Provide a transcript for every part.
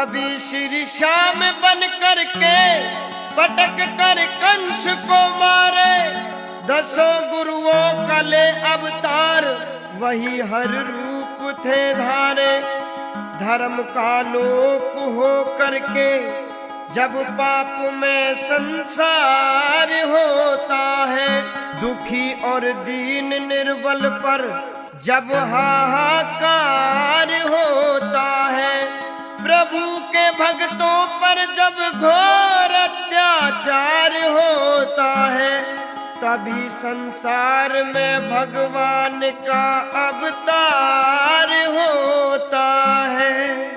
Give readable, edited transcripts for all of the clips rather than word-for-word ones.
कभी श्री श्याम बन करके पटक कर कंस को मारे, 10 गुरुओं का ले अवतार वही हर रूप थे धारे। धर्म का लोक हो करके जब पाप में संसार होता है, दुखी और दीन निर्बल पर जब हाहाकार होता है, प्रभु के भक्तों पर जब घोर अत्याचार होता है, तभी संसार में भगवान का अवतार होता है।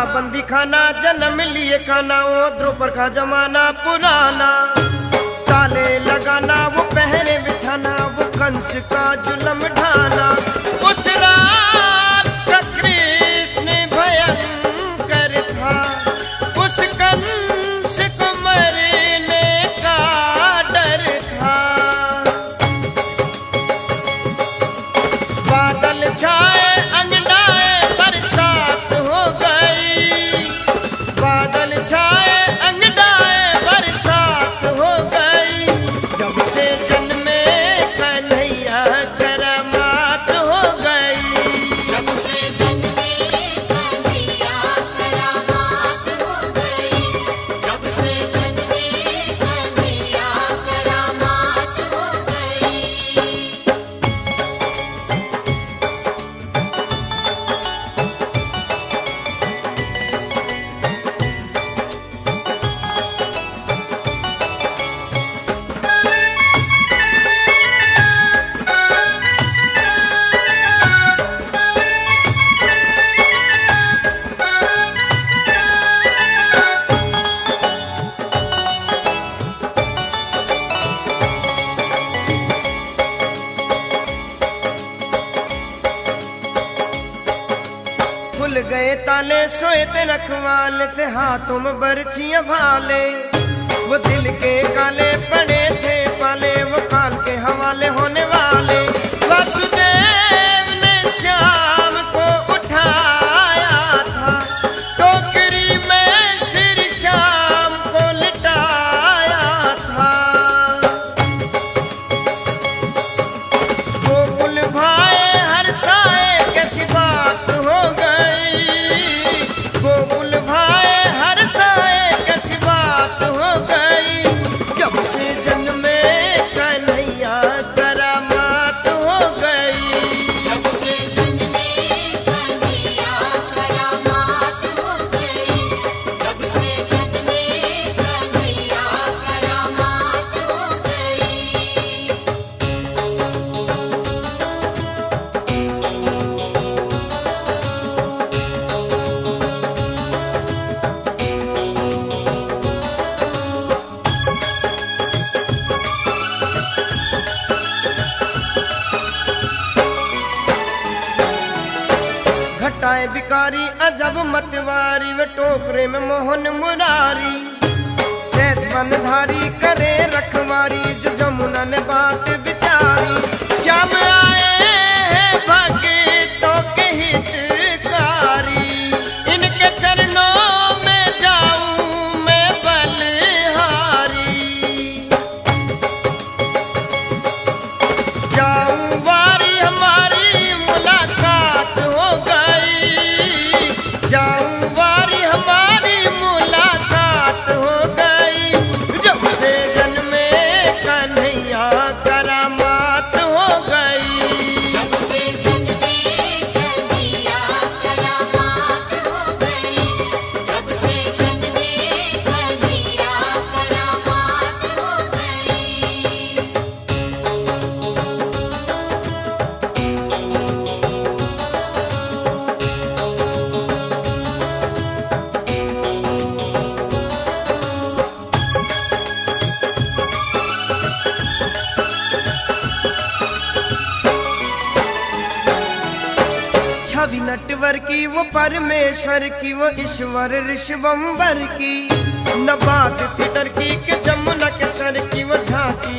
बंदी खाना जन्म लिए खाना, वो द्रुपर का जमाना पुराना, ताले लगाना वो पहरे बिठाना, वो कंस का जुल्म ढाना। उस रात का कृष्ण भयंकर था, उस कंस को मरने का डर था। बादल छाए अंगड़ाए बरसात हो गई, बादल छाए अंगड़ाए बरसात हो गई, जब से जन्मे कन्हैया करामात हो गई। जब से जन्मे कन्हैया करामात हो गई, जब से जन्मे कन्हैया करामात हो गई। खुल गए ताले सोए थे रखवाले थे, हाथों में बरछियां भाले, वो दिल के काले पड़े थे पाले, वो काल के हवाले होने वाले। वासुदेव ने श्याम को उठाया था, टोकरी में श्री श्याम को लिटाया था। गोकुल भाए हर साए कैसी बात हो गई, गोकुल भाए हर साए कैसी बात हो गई, जब से जन्मे कन्हैया करामात जाए बिकारी अजब मतवारी, वे टोकरे में मोहन मुरारी, सहज बनधारी करे रखवारी, जो जमुना ने बात बिचारी। श्याम आए हैं भक्तों के हितकारी, इनके चरणों में जाऊं मैं बलिहारी। जाऊं वारी हमारी मुलाकात हो गई, जाऊं वारी हमारी मुलाकात हो गई, जब से जन्मे कन्हैया करामात हो गई। जब से जन्मे कन्हैया करामात हो गई, जब से जन्मे कन्हैया करामात हो गई। छवि नटवर की वो परमेश्वर की, वो ईश्वर ऋषवंबर की, न बात थी डर की कि जमुना के सर की, वो झांकी